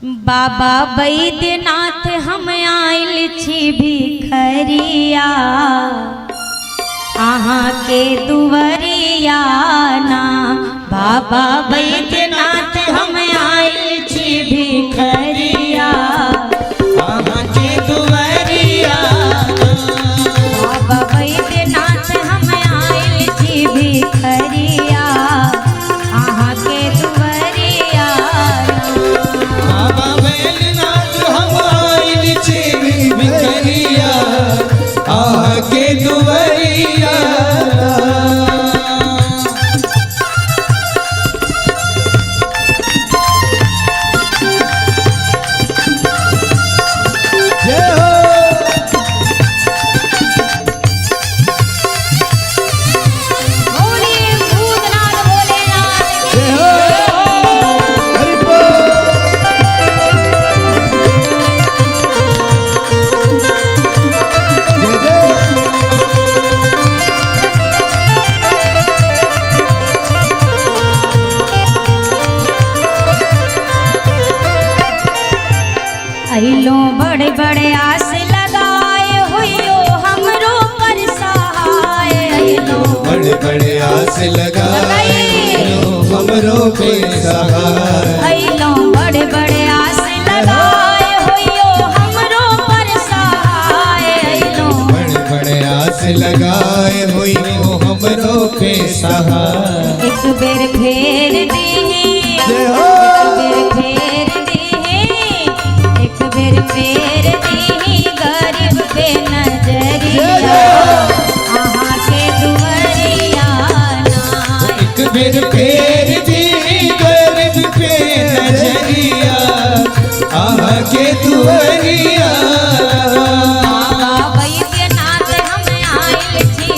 बाबा बैद्यनाथ हम आइल छी भिखरिया अहाँ के दुवरिया ना। बाबा बैद्यनाथ हम आइल छी भिखरिया अहाँ के दुवरिया बाबा बैद्यनाथ हम आइल छी भिखरिया अहाँ के दुवरिया बाबा बैद्यनाथ हम आइल छी भिखरिया अहाँ के दुवरिया। अइलो बड़े बड़े आस लगाए हुइयो हमरो पर सहाय। अइलो बड़े बड़े आस लगाए हमरो पे सहाय। अइलो बड़े बड़े आस लगाए हुइयो हमरो पर सहाय। अइलो बड़े बड़े आस लगाए हुई हो हमरो पे सहाय। एक बेर फेर दीही एक बेर फेर दीही गरीब पे नजरिया अहाँ के दुवरिया ना। एक बेर फेर दी गरीब पे नजरिया अहाँ के दुवरिया। बाबा बैद्यनाथ हम आइल छी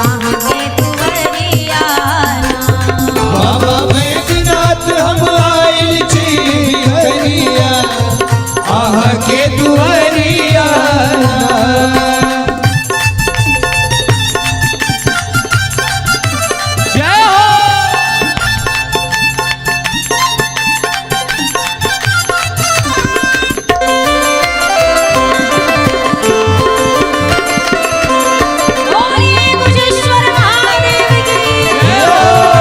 अहाँ के दुवरिया ना। बाबा बैद्यनाथ हम आइल छी भिखरिया अहाँ के दुवरिया। जय हो। बोलिए गुजेश्वर महादेव की।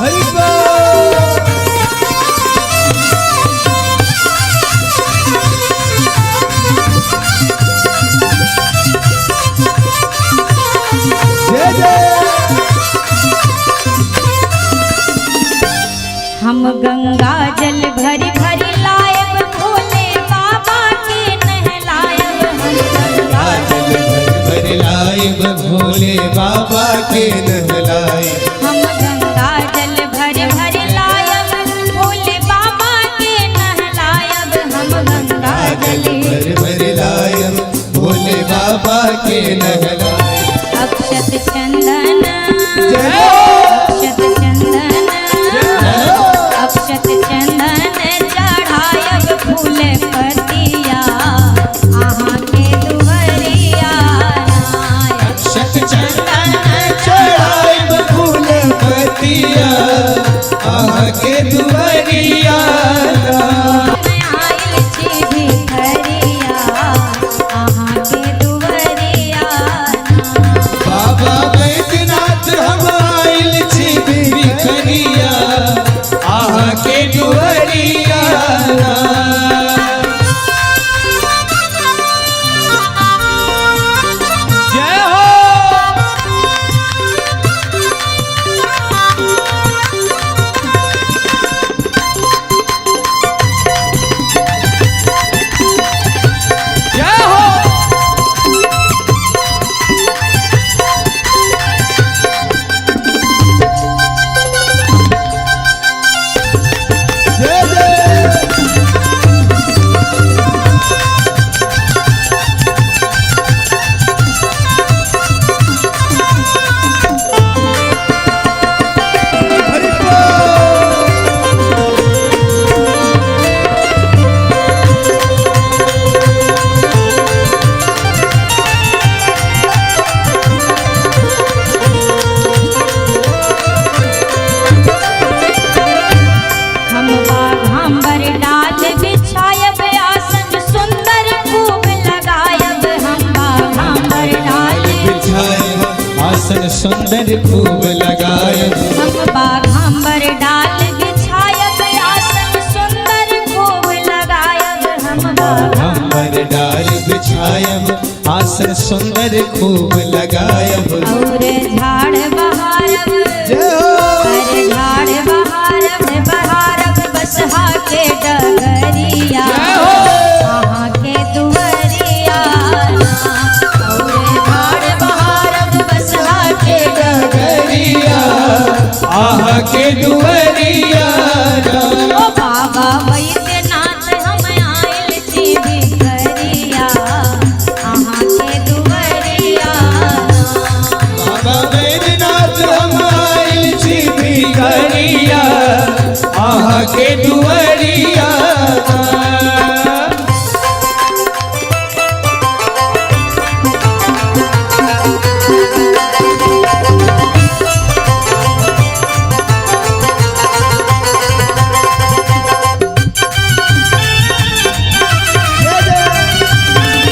हरि बोल। जय जय। हम गंगा जल भरी भरी लायब भोले बाबा के नहलायब। हम गंगा भर लाइब भोले बाबा के नहलाए। हम गंगा जल भरी भरी लायब भोले बाबा के नहलायब। हम गंगा जल भर लाइब भोले बाबा के नहलाए। अक्षत चंदन जय अक्षत चंदन अक्षत चंदन चढ़ायब फूल पतिया अहाँ के दुवरिया नाय। अक्षत चंदन चढ़ाइब फूल पतिया अहाँ के दुवरिया। आइल छी भिखरिया अहाँ के दुवरिया ना। बाबा बैद्यनाथ हम आइल सुंदर खूब लगायब हम बाघांबर डाल बिछायब आसन सुंदर खूब लगायब हम बाघांबर डाल बिछायब आसन सुंदर खूब लगायब और झाड़ बहारब जय हो। अरे झाड़ बहारब बहारब बसहा के डगरिया आहाँ के दुवरिया और झाड़ बहारब बसहा के डगरिया आहा के दुवरिया ओ बाबा वैद्यनाथ हम आयल छी भिखरिया आहाँ के दुवरिया बाबा बैद्यनाथ हम आइल छी भिखरिया आहा के दुवरिया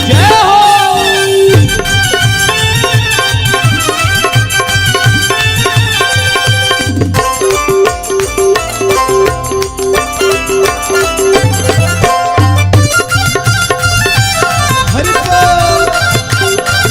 जय हो। हरि बोल।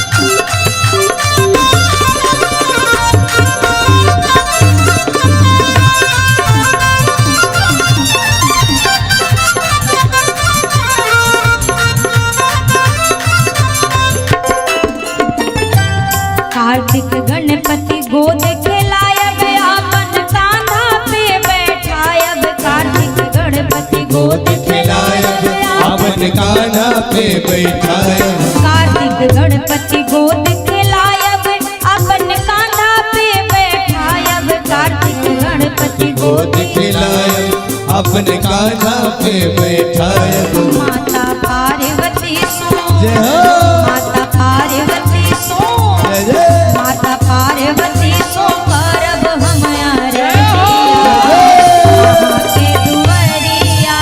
कार्तिक गणपति गोद खिलायब आपन कांधा पे बैठायब कार्तिक गणपति गोद खिलायब आपन कान्हा पे बैठायब कार्तिक गणपति गोद खिलायब अपन कांधा पे बैठायब कार्तिक गणपति गोद खिलायब अपन कान्हा पे बैठायब माता पार्वती सो जय हो। माता पार्वती सो जय जय। माता पार्वती सो करब हम आरतिया के दुवरिया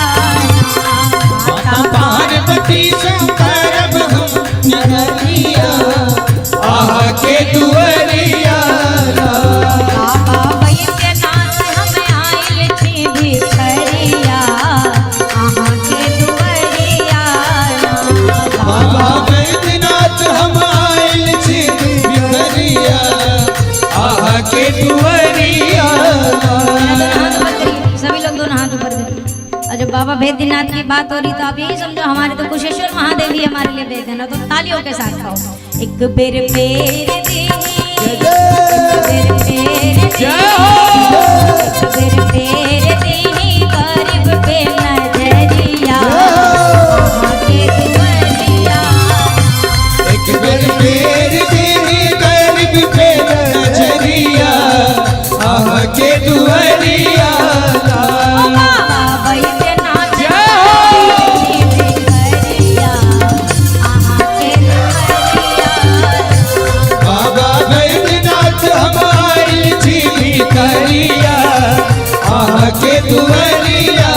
माता पार्वती से करब हम निहरिया आहा के दुवरिया बाबा वैद्यनाथ हम आइल छी भिखरिया आहाँ के दुवरिया बाबा बैद्यनाथ हम आइल छी भिखरिया आहा के दुवरिया सभी लोग दोनों हाथ ऊपर करें और जब बाबा बैद्यनाथ की बात हो रही तो आप यही समझो हमारे तो कुशेश्वर महादेव ही हमारे लिए बैद्यनाथ तो तालियों के साथ खाओ एक बेर पेर दी बेर पेर जय हो। बेर पेर दी गरीब पे नजरिया आहाँ के दुवरिया एक बेर फेर देनी गरीब पे नजरिया आहा के दुवरिया ओ बाबा वैद्यनाथ जय हो। भिखरिया आहाँ के दुवरिया बाबा बैद्यनाथ हम आइल छी भिखरिया आहा के दुवरिया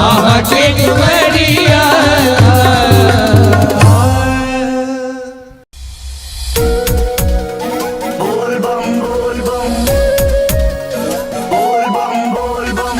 आहा के दुवरिया बोल बम बोल बम बोल बम बोल बम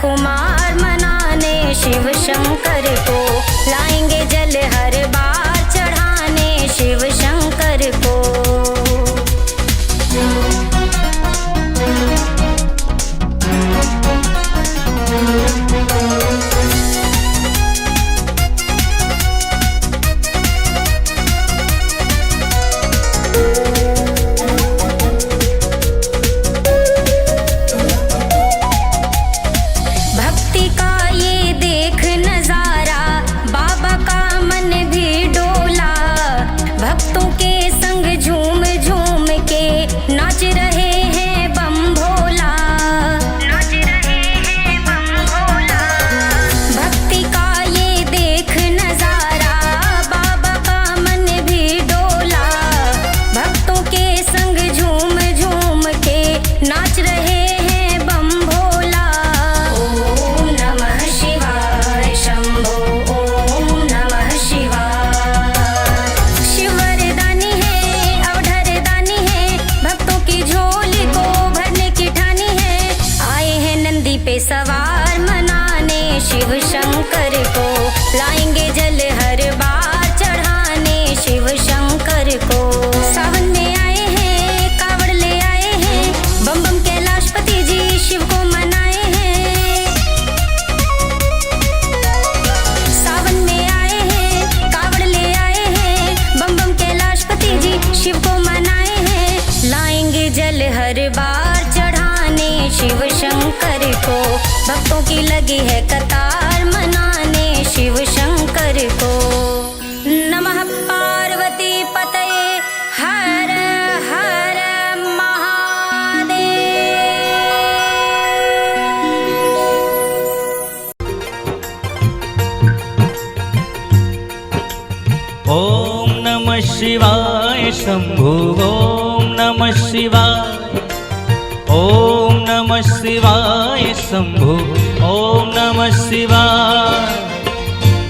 कुमार मनाने शिव शंकर को, लाएंगे जल हर बार चढ़ाने शिव शंकर को। भक्ति का ये देख नजारा, बाबा का मन भी डोला, भक्तों के संग झूम झूम के नाच रहे हैं बम भोला, नाच रहे हैं बम भोला। भक्ति का ये देख नजारा, बाबा का मन भी डोला, भक्तों के संग झूम झूम के नाच रहे हैं बम भोला। ओम नमः शिवाय शंभो, ओम नमः शिवाय। शिवरदानी है अवधरदानी है, भक्तों की झोली को भरने की ठानी है, आए हैं नंदी पे सवार मनाने शिव शंकर को, लाएंगे जल हर बार चढ़ाने शिव शंकर को। सावन में आए हैं कावड़ ले आए हैं, बम बम कैलाशपति जी शिव को मनाए हैं। सावन में आए हैं कावड़ ले आए हैं, बम बम कैलाशपति जी शिव को मनाए हैं, लाएंगे जल हर बार चढ़ाने शिव शंकर को, भक्तों की लगी है कतार मनाने शिव शंकर को। नमः पार्वती पतये हर हर महादेव। ओम नमः शिवाय शंभु, ओम नमः शिवाय, ओम नमः शिवाय शंभु, ओम नमः शिवाय।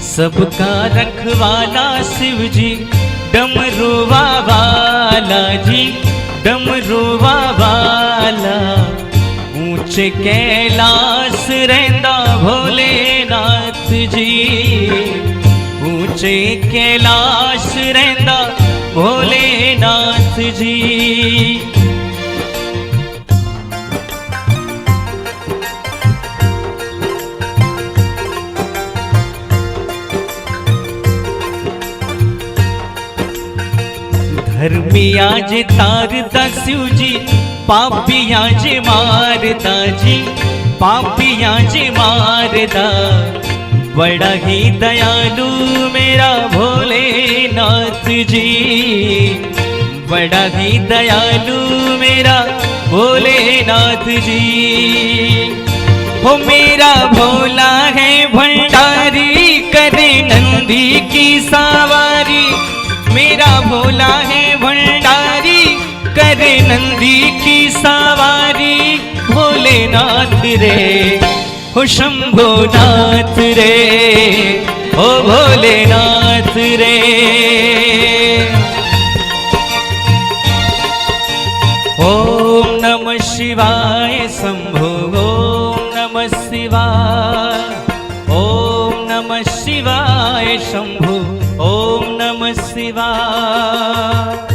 सबका रखवाला शिव जी, डमरुआ वाला जी, डमरुआ वाला, ऊंचे कैलाश रहंदा भोलेनाथ जी, ऊंचे कैलाश रहंदा भोलेनाथ जी। धर्मिया जे तारदा शिव जी, पापिया जे मारदा जी, पापिया जे मारदा, बड़ा ही दयालु मेरा भोलेनाथ जी, बड़ा ही दयालु मेरा भोलेनाथ जी। हो मेरा भोला है भंडारी, करे नंदी की सवारी, मेरा भोला है भंडारी, करे नंदी की सवारी, भोलेनाथ रे हो शंभोनाथ रे, ओ भोलेनाथ रे। ओम नमः शिवाय शंभो, ओम नमः शिवाय, ओम नमः शिवाय शंभो, ओम नमः शिवाय।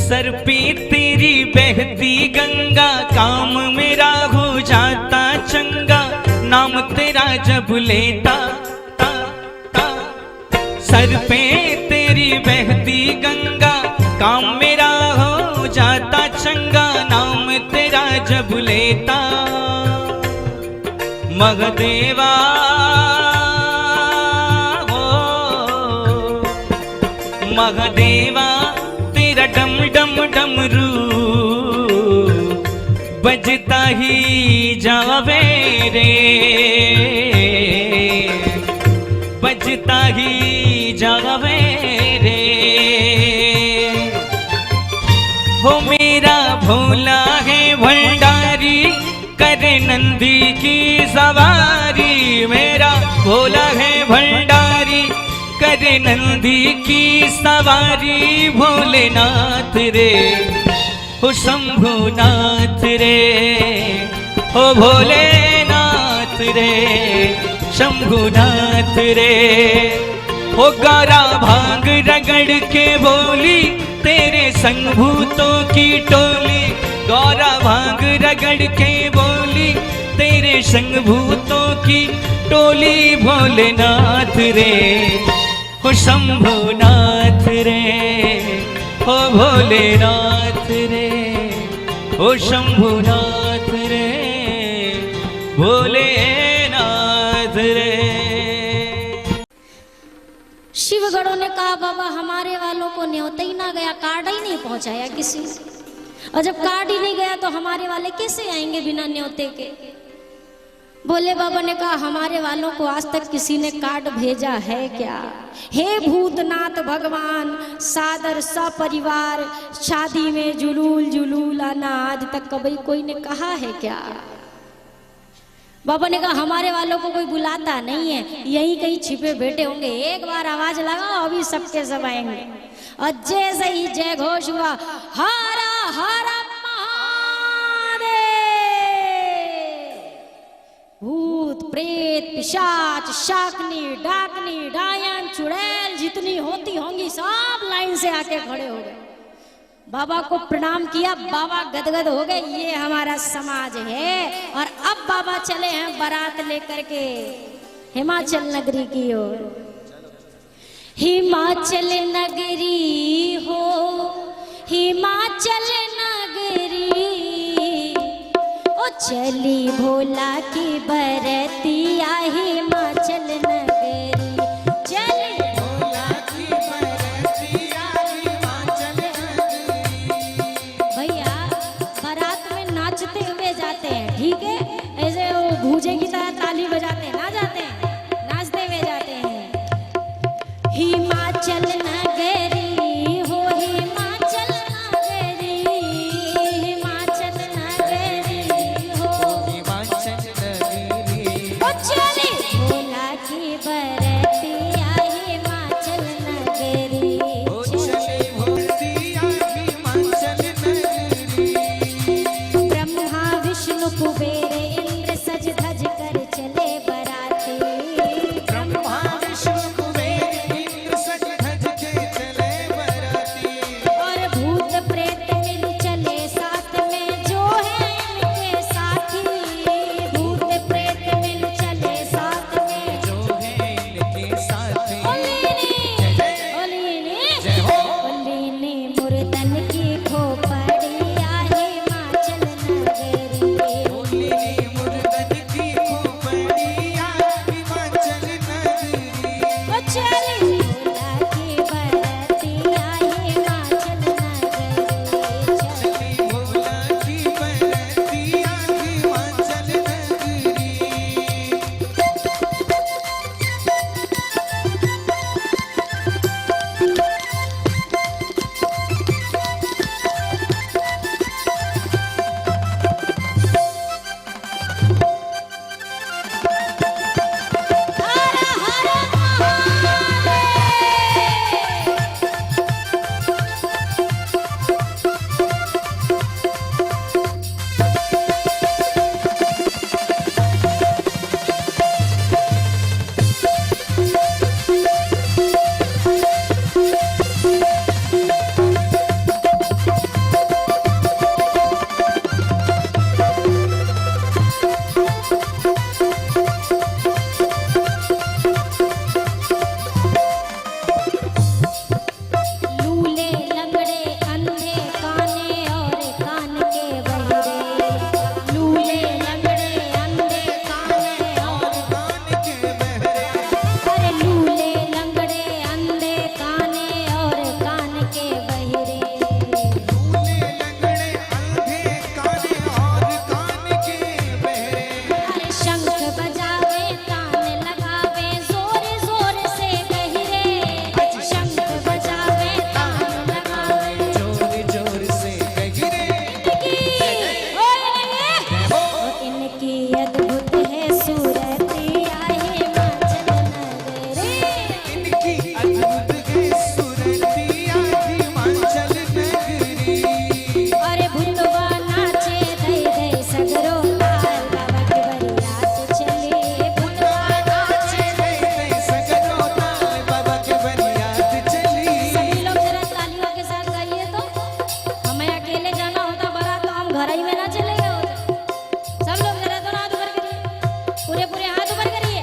सर पे तेरी बहती गंगा, काम मेरा हो जाता चंगा, नाम तेरा जब लेता ता ता। सर पे तेरी बहती गंगा, काम मेरा हो जाता चंगा, नाम तेरा जब लेता। महदेवा हो महदेवा, तेरा डम डम डमरू बजता ही जावे रे, बजता ही जावे रे। हो मेरा भोला है भंडारी, करे नंदी की सवारी, भोला है भंडारी करे नंदी की सवारी भोलेनाथ रे हो शंभुनाथ रे हो भोलेनाथ रे शंभुनाथ रे हो गारा भांग रगड़ के बोली तेरे संग भूतों की टोली गौरा भांग रगड़ के बोली तेरे संग भूतों की टोली भोलेनाथ रे हो शंभुनाथ रे हो भोलेनाथ रे हो शंभुनाथ रे भोलेनाथ रे। शिवगढ़ों ने कहा बाबा हमारे वालों को न्योता ही ना गया, कार्ड ही नहीं पहुंचाया किसी, और जब कार्ड ही नहीं गया तो हमारे वाले कैसे आएंगे बिना न्योते के। भोले बाबा ने कहा हमारे वालों को आज तक किसी ने कार्ड भेजा है क्या। हे भूतनाथ भगवान सादर सपरिवार शादी में जुलूल जुलूल आना आज तक कभी कोई ने कहा है क्या। बाबा ने कहा हमारे वालों को कोई बुलाता नहीं है, यहीं कहीं छिपे बैठे होंगे, एक बार आवाज लगाओ अभी सबके सब आएंगे। और जैसे ही जय घोष हुआ हरा हरा महादेव, भूत प्रेत पिशाच शाकनी डाकनी डायन चुड़ैल जितनी होती होंगी सब लाइन से आके खड़े हो गए, बाबा को प्रणाम किया। बाबा गदगद हो गए, ये हमारा समाज है। और अब बाबा चले हैं बारात लेकर के हिमाचल नगरी की ओर। हिमाचल नगरी हो हिमाचल नगरी, ओ चली भोला की बरतिया हिमाचल नगरी, चली भोला की बरतिया हिमाचल नगरी। भैया बारात में नाचते हुए जाते हैं, ठीक है, ऐसे वो भूजे की तरह ताली बजाते हैं ना जाते हैं, नाचते हुए जाते हैं। हिमाचल नगरी हो हिमाचल नगरी, हिमाचल नगरी हो हिमाचल नगरी, ओ चली भोला की बरतिया हिमाचल नगरी, ओ चली भोला हिमाचल नगरी। ब्रह्मा विष्णु कुबेर इंद्र सज धज कर भराई में ना चलेगा। सब लोग जरा दोनों हाथ ऊपर करिए, पूरे पूरे हाथ ऊपर करिए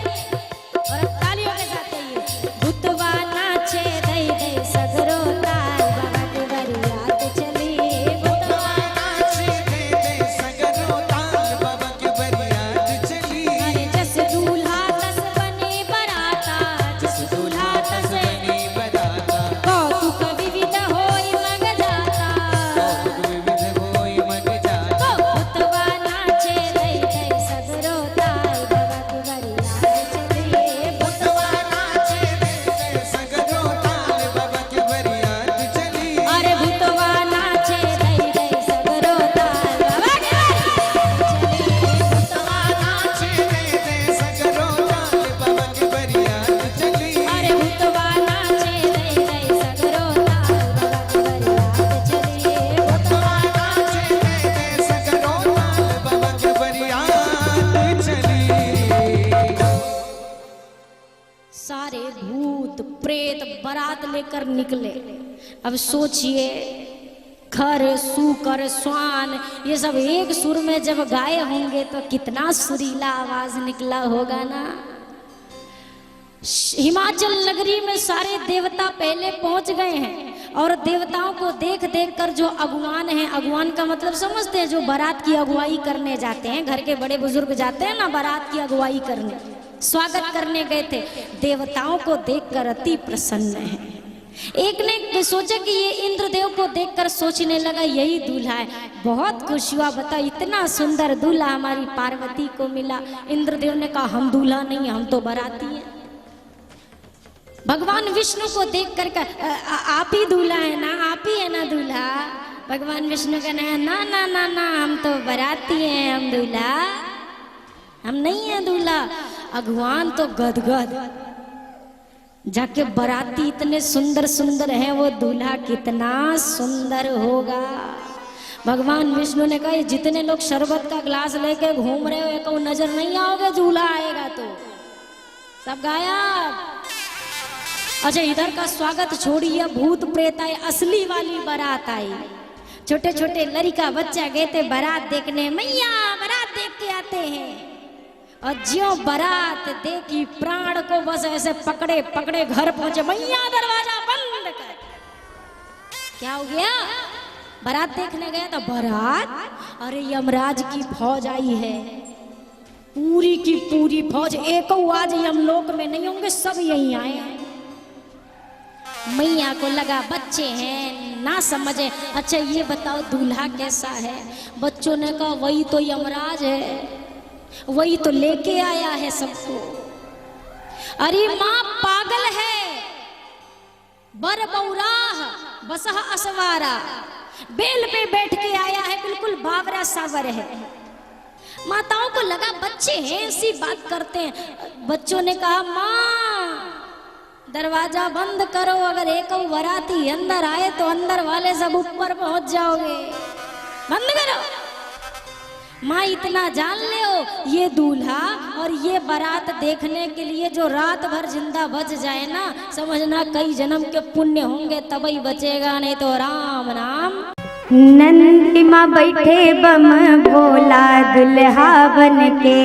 और अब तालियों के साथ कहिए। भूतवा नाचे दई दई सगरो ताल बाबा के बरियात चली। भूतवा नाचे दे दे सगरो ताल बाबा के बरियात चली। अरे जस दूल्हा तस बने बराता, जस दूल्हा तस बनी बराता, कौतुक विविध होई मग जाता। विविध होई मन जाता। भूतवा नाचे दई दई सगरो ताल बाबा के बरियात चली। भूतवा नाचे दे दे सगरो ताल बाबा के बरियात चली। अरे भूतवा नाचे दई दई सगरो ताल बाबा के बरियात चली। भूतवा नाचे दे दे सगरो ताल बाबा के बरियात चली। अरे भूतवा नाचे दई दई सगरो ताल बाबा के बरियात चली। भूतवा नाचे दे दे सगरो ताल बाबा के बरियात चली। सारे भूत प्रेत बारात लेकर निकले। अब सोचिए, खर सूकर स्वान ये सब एक सुर में जब गाए होंगे तो कितना सुरीला आवाज निकला होगा ना। हिमाचल नगरी में सारे देवता पहले पहुंच गए हैं और देवताओं को देख देख कर जो अगुवान हैं, अगुवान का मतलब समझते हैं, जो बारात की अगुवाई करने जाते हैं, घर के बड़े बुजुर्ग जाते हैं ना बारात की अगुवाई करने, स्वागत करने गए थे। देवताओं को देखकर अति प्रसन्न है। एक ने सोचा कि ये इंद्रदेव को देखकर सोचने लगा यही दूल्हा है। बहुत खुश हुआ, बता इतना सुंदर दूल्हा हमारी पार्वती को मिला। इंद्रदेव ने कहा हम दूल्हा नहीं, हम तो बाराती हैं। भगवान विष्णु को देख कर आप ही दूल्हा है ना, आप ही है ना दूल्हा। भगवान विष्णु कहना है ना ना ना ना, हम तो बाराती हैं, हम दूल्हा हम नहीं है दूल्हा। भगवान तो गदगद, जाके बाराती इतने सुंदर सुंदर हैं, वो दूल्हा कितना सुंदर होगा। भगवान विष्णु ने कहा जितने लोग शरबत का ग्लास लेके घूम रहे हो, एक नजर नहीं आओगे, दूल्हा आएगा तो सब गायब। अच्छा, इधर का स्वागत छोड़िए, भूत प्रेत आए, असली वाली बारात आई। छोटे छोटे लड़का बच्चा गए थे बारात देखने। मैया बारात देख के आते हैं। और ज्यों बारात देखी, प्राण को बस ऐसे पकड़े पकड़े घर पहुंचे। मैया दरवाजा बंद कर। क्या हो गया? बारात देखने गया था। बारात? अरे यमराज की फौज आई है, पूरी की पूरी फौज। एक आज यमलोक में नहीं होंगे, सब यहीं आए हैं। मैया को लगा बच्चे हैं ना समझे। अच्छा ये बताओ दूल्हा कैसा है? बच्चों ने कहा वही तो यमराज है, वही तो लेके आया है सबको। अरे माँ पागल है, बर बौराह बसह असवारा, बेल पे बैठ के आया है, बिल्कुल बावरा सावर है। माताओं को लगा बच्चे हैं ऐसी बात करते हैं। बच्चों ने कहा माँ दरवाजा बंद करो, अगर एक बाराती अंदर आए तो अंदर वाले सब ऊपर पहुंच जाओगे, बंद करो। माँ इतना जान ले हो, ये दूल्हा और ये बारात देखने के लिए जो रात भर जिंदा बच जाए ना, समझना कई जन्म के पुण्य होंगे, तभी बचेगा, नहीं तो राम नाम। नंदी माँ बैठे बम भोला दुल्हा बनके,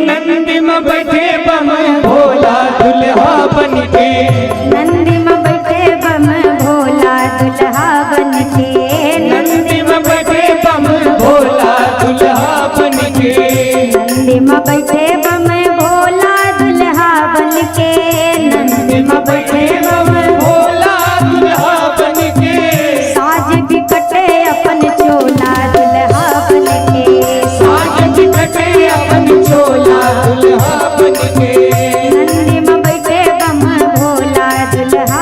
नंदी में बैठे बम भोला दुल्हा बनके, नंदी माँ बैठे बम भोला दुल्हा बनके, नंदी में बैठे बम भोला दुल्हा बनके, नंदी माँ बैठे बम भोला दुल्हा बनके, नंदी माँ बैठे बम भोला दुल्हा बनके, साज भी कटे अपन चोला दुल्हा बनके, साज बिकटे अपन चोला दुल्हा बनके, नंदी माँ बैठे बम भोला दुल्हा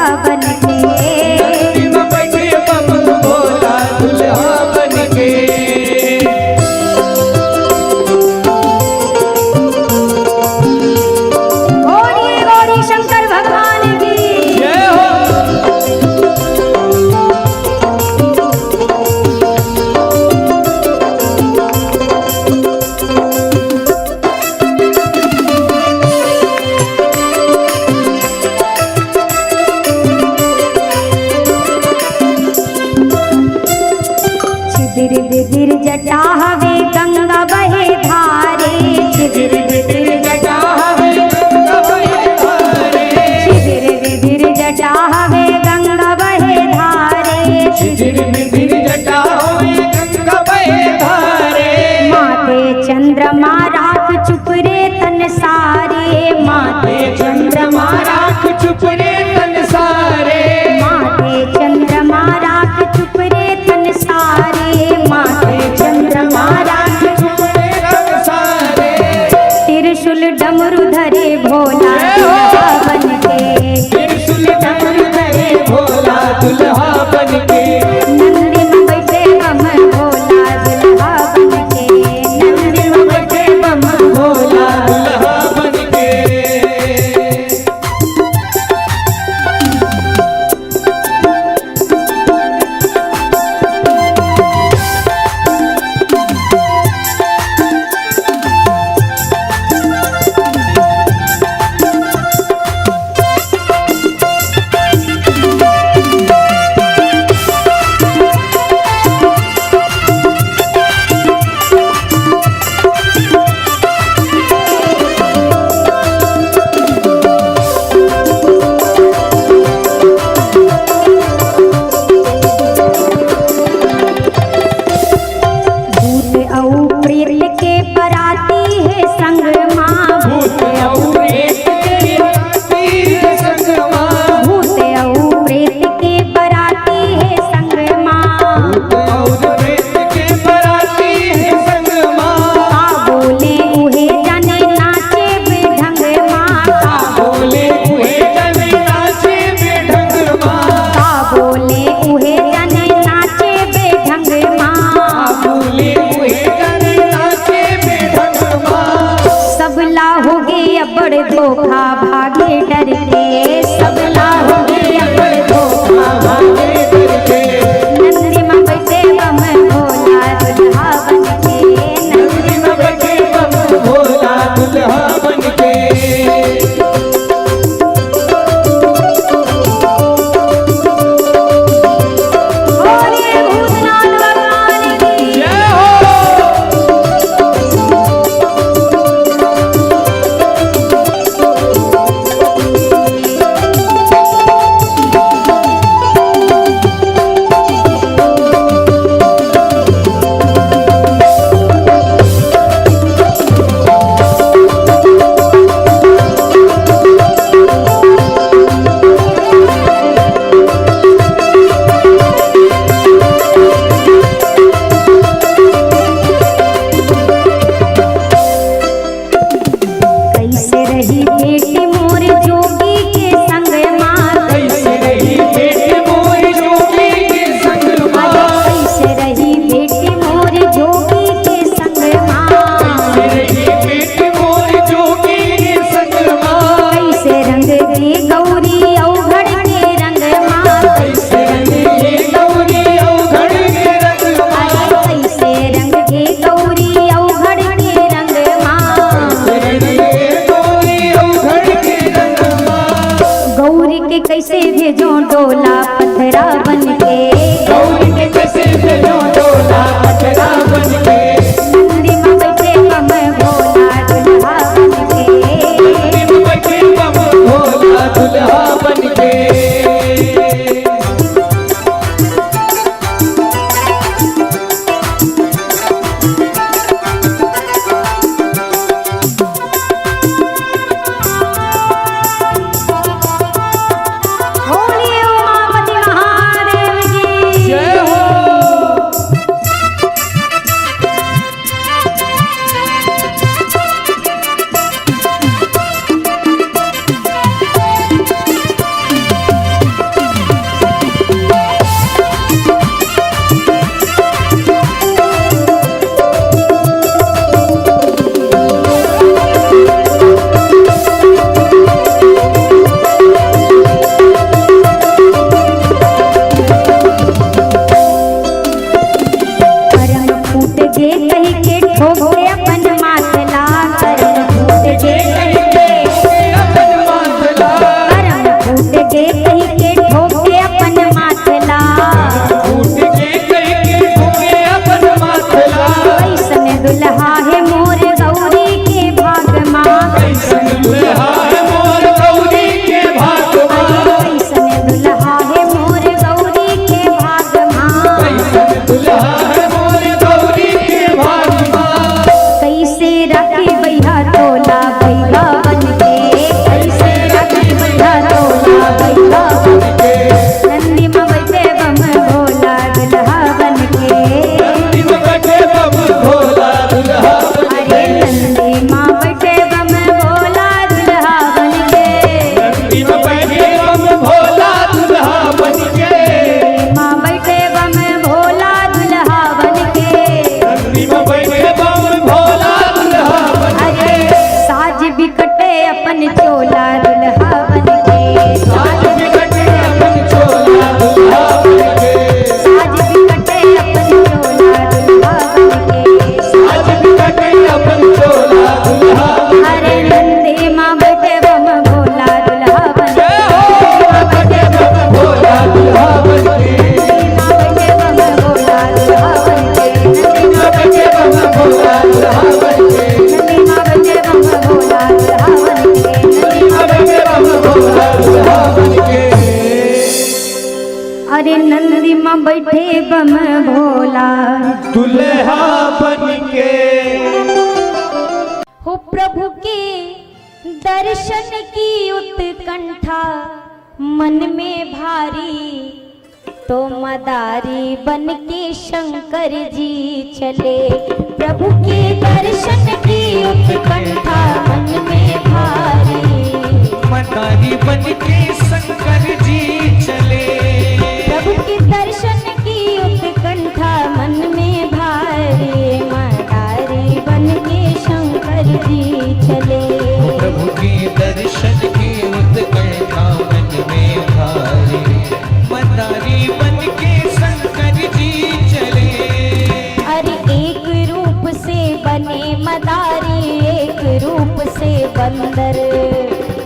बिधिर जटा हवे गंगा बहे धारे शिविर बिधिर जटा हवे गंगा बहे धारे शिविर बिधिर जटा हवे गंगा बहे धारे शिशिर बिधिर जटा होए गंगा बहे धारे माथे चंद्रमा राख चुप रे तन सारे माथे चंद्रमा राख चुप रे तन सारे माथे चंद्रमा राख चुप रे तन सारे माथे चंद्रमा राख दुल्हा बन के। हो प्रभु के दर्शन की उत्कंठा मन में भारी, तो मदारी बन के शंकर जी चले। प्रभु के दर्शन की उत्कंठा मन में भारी, मदारी बन के शंकर जी चले। प्रभु के दर्शन की उत्कंठा मन में भारी, मदारी बन के शंकर जी चले। प्रभु के दर्शन की उत्कंठा मन में भारी, मदारी बन के शंकर जी चले। अरे एक रूप से बने मदारी, एक रूप से बंदर,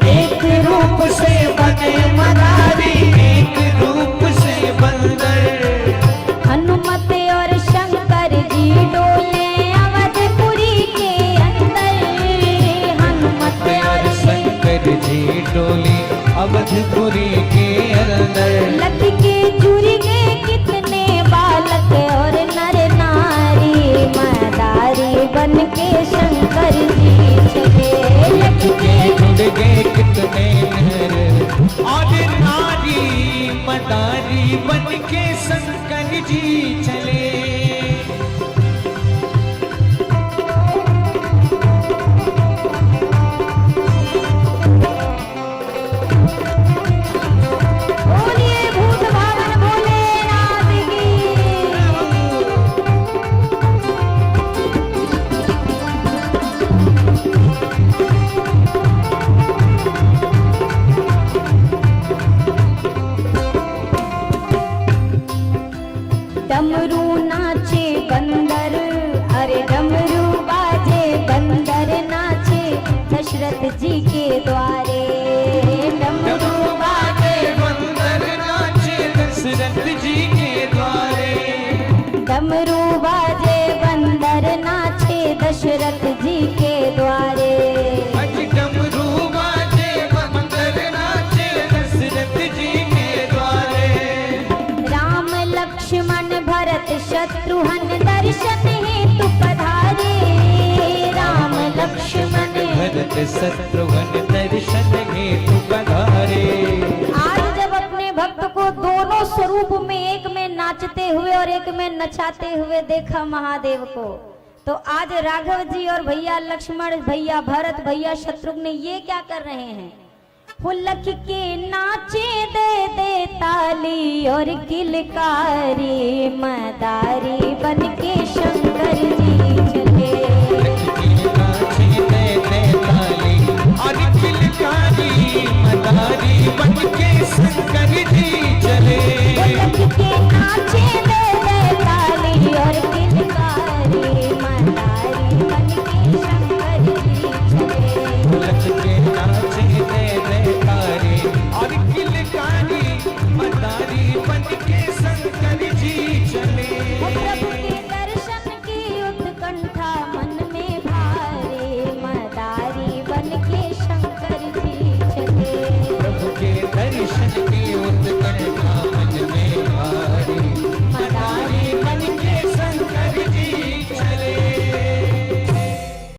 एक रूप से बने मदारी, एक रूप से बंदर। हनुमत और शंकर जी डोले अवधपुरी के अंदर। हनुमत और शंकर जी डोली अवधपुरी के अंदर। लख के जुड़ गए कितने बालक और नर नारी, मदारी बन के शंकर जी चले। लख के जुड़ गए कितने नर और नारी, मदारी बन के शंकर जी चले। बोलिए भूत भावन भोलेनाथ की। डमरू नाचे बंदर, अरे डमरू बाजे बंदर नाचे दशरथ जी के द्वारे। डमरू बाजे बंदर नाचे दशरथ जी के द्वारे। डमरू बाजे बंदर नाचे दशरथ जी के द्वारे। अज डमरू बाजे बंदर नाचे दशरथ जी के द्वारे। राम लक्ष्मण भरत शत्रुघ्न दर्शन हेतु पधारे। राम लक्ष्मण भरत शत्रुघ्न दर्शन हेतु पधारे। आज जब अपने भक्त को दोनों स्वरूप में, एक में नाचते हुए और एक में नचाते हुए देखा महादेव को, तो आज राघव जी और भैया लक्ष्मण, भैया भरत, भैया शत्रुघ्न ये क्या कर रहे हैं? हुलक के नाचे दे दे ताली और किलकारी, मदारी बन के शंकर जी चले। नाचे दे दे ताली और किलकारी, मदारी बन के शंकर जी चले। हुलक के नाचे